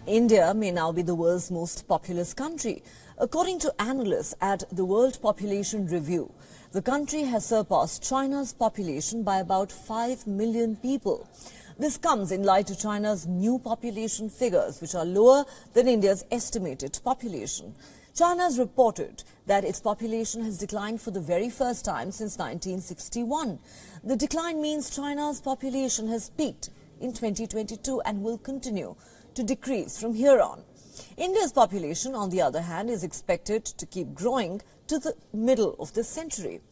India may now be the world's most populous country. According to analysts at the World Population Review, the country has surpassed China's population by about 5 million people. This comes in light of China's new population figures, which are lower than India's estimated population. China has reported that its population has declined for the very first time since 1961. The decline means China's population has peaked in 2022 and will continue to decrease from here on. India's population, on the other hand, is expected to keep growing to the middle of this century.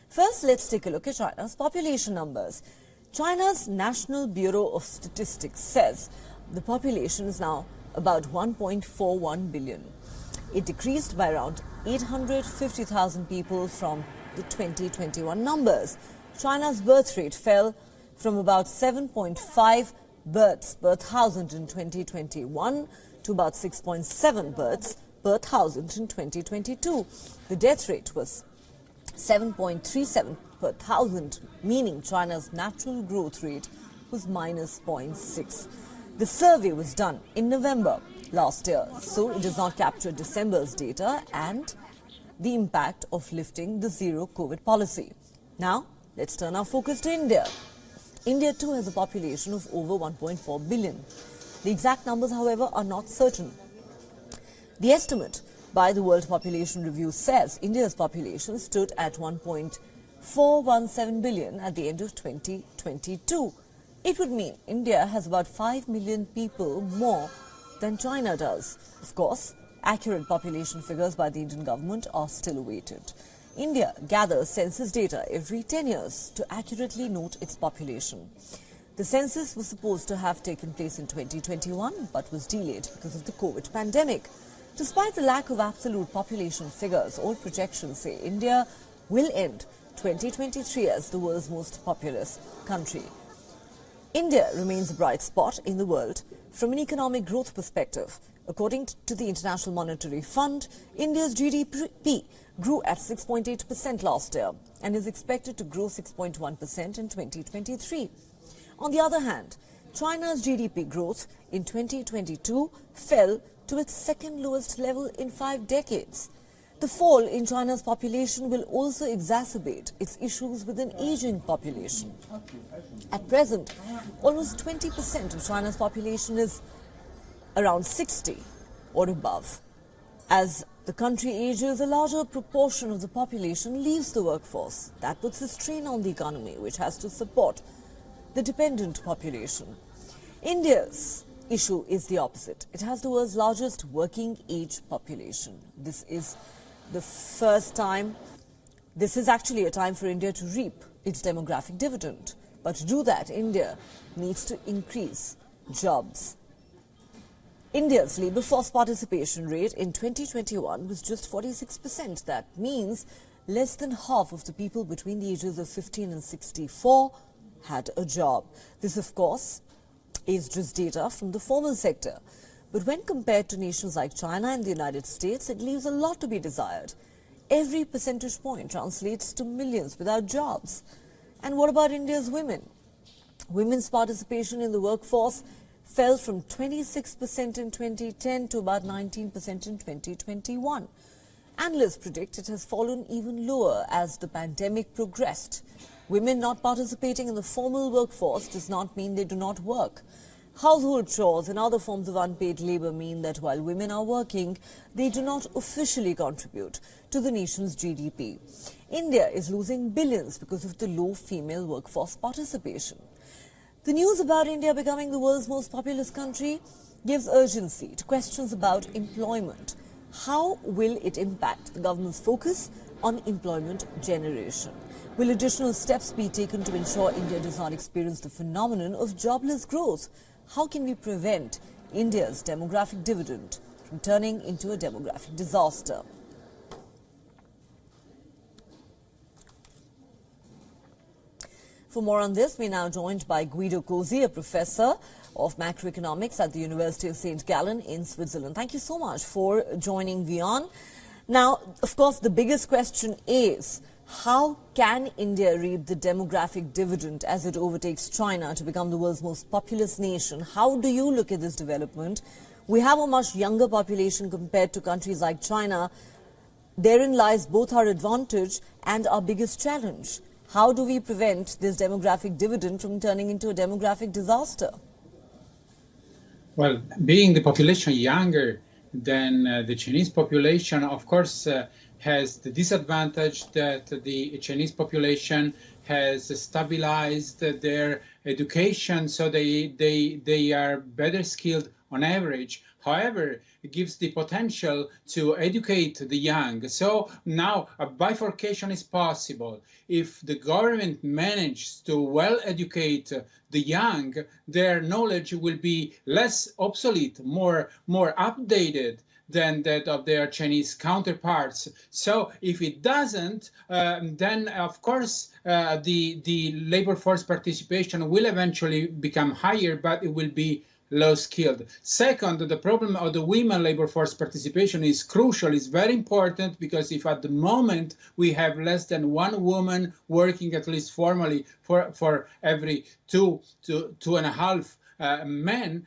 First, let's take a look at China's population numbers. China's National Bureau of Statistics says the population is now about 1.41 billion. It decreased by around 850,000 people from the 2021 numbers. China's birth rate fell from about 7.5 births per thousand in 2021 to about 6.7 births per thousand in 2022. The death rate was 7.37 per thousand, meaning China's natural growth rate was minus 0.6. The survey was done in November last year, so it does not capture December's data and the impact of lifting the zero COVID policy. Now, let's turn our focus to India. India too has a population of over 1.4 billion. The exact numbers, however, are not certain. The estimate by the World Population Review says India's population stood at 1.417 billion at the end of 2022. It would mean India has about 5 million people more than China does. Of course, accurate population figures by the Indian government are still awaited. India gathers census data every 10 years to accurately note its population. The census was supposed to have taken place in 2021 but was delayed because of the COVID pandemic. Despite the lack of absolute population figures, all projections say India will end 2023 as the world's most populous country. India remains a bright spot in the world from an economic growth perspective. According to the International Monetary Fund, India's GDP grew at 6.8% last year and is expected to grow 6.1% in 2023. On the other hand, China's GDP growth in 2022 fell to its second lowest level in 5 decades. The fall in China's population will also exacerbate its issues with an aging population. At present, almost 20% of China's population is around 60 or above. As the country ages, a larger proportion of the population leaves the workforce. That puts a strain on the economy, which has to support the dependent population. India's issue is the opposite. It has the world's largest working age population. This is the first time, this is actually a time for India to reap its demographic dividend. But to do that, India needs to increase jobs. India's labour force participation rate in 2021 was just 46%. That means less than half of the people between the ages of 15 and 64 had a job. This, of course, is just data from the formal sector. But when compared to nations like China and the United States, it leaves a lot to be desired. Every percentage point translates to millions without jobs. And what about India's women? Women's participation in the workforce fell from 26% in 2010 to about 19% in 2021. Analysts predict it has fallen even lower as the pandemic progressed. Women not participating in the formal workforce does not mean they do not work. Household chores and other forms of unpaid labour mean that while women are working, they do not officially contribute to the nation's GDP. India is losing billions because of the low female workforce participation. The news about India becoming the world's most populous country gives urgency to questions about employment. How will it impact the government's focus on employment generation? Will additional steps be taken to ensure India does not experience the phenomenon of jobless growth? How can we prevent India's demographic dividend from turning into a demographic disaster? For more on this, we're now joined by Guido Cosi, a professor of macroeconomics at the University of St. Gallen in Switzerland. Thank you so much for joining WION. Now, of course, the biggest question is, how can India reap the demographic dividend as it overtakes China to become the world's most populous nation? How do you look at this development? We have a much younger population compared to countries like China. Therein lies both our advantage and our biggest challenge. How do we prevent this demographic dividend from turning into a demographic disaster? Well, being the population younger than the Chinese population, of course, has the disadvantage that the Chinese population has stabilized their education, so they are better skilled on average. However, it gives the potential to educate the young. So now a bifurcation is possible. If the government manages to well educate the young, their knowledge will be less obsolete, more updated than that of their Chinese counterparts. So if it doesn't, then of course the labor force participation will eventually become higher, but it will be low skilled. Second, the problem of the women labor force participation is crucial, is very important, because if at the moment we have less than one woman working, at least formally, for every two and a half men,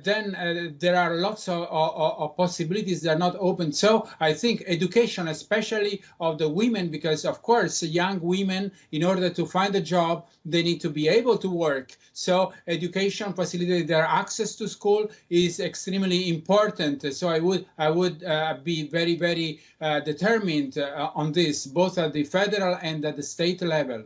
then there are lots of possibilities that are not open. So I think education, especially of the women, because of course young women, in order to find a job, they need to be able to work. So education, facilitating their access to school, is extremely important. So I would be very determined on this, both at the federal and at the state level.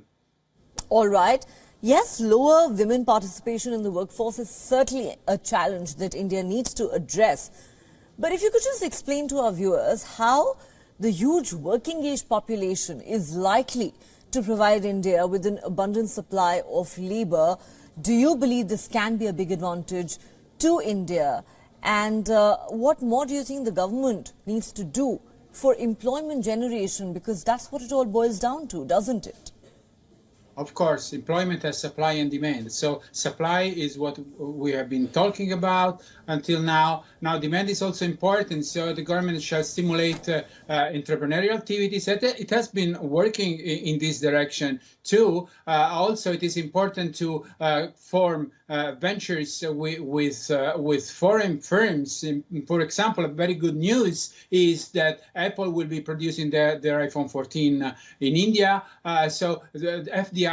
All right. Yes, lower women participation in the workforce is certainly a challenge that India needs to address. But if you could just explain to our viewers how the huge working age population is likely to provide India with an abundant supply of labor. Do you believe this can be a big advantage to India? And what more do you think the government needs to do for employment generation? Because that's what it all boils down to, doesn't it? Of course, employment has supply and demand. So supply is what we have been talking about until now. Now demand is also important. So the government shall stimulate entrepreneurial activities. It has been working in this direction too. Also, it is important to form ventures with foreign firms. For example, a very good news is that Apple will be producing their iPhone 14 in India. So the FDI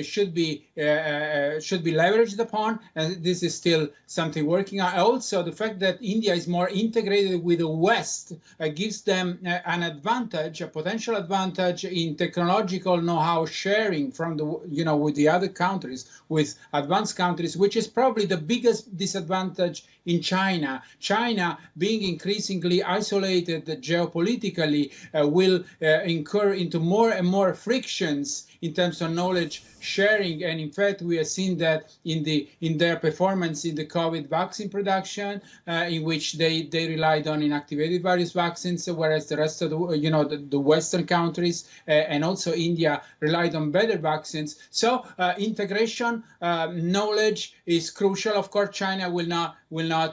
should be leveraged upon, and this is still something working. Also, the fact that India is more integrated with the West gives them an advantage, a potential advantage in technological know-how sharing from with the other countries, with advanced countries, which is probably the biggest disadvantage in China. China, being increasingly isolated geopolitically, will incur into more and more frictions in terms of knowledge sharing. And in fact, we have seen that in their performance in the COVID vaccine production, in which they relied on inactivated virus vaccines, whereas the rest of the Western countries and also India relied on better vaccines. So integration, knowledge is crucial. Of course, China will not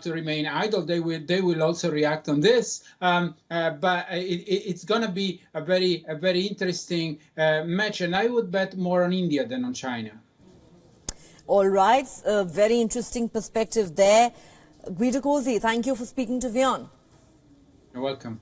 remain idle. They will also react on this. But it's going to be a very interesting match, and I would bet more on India than on China. All right, a very interesting perspective there. Guido Cosi, thank you for speaking to WION. You're welcome.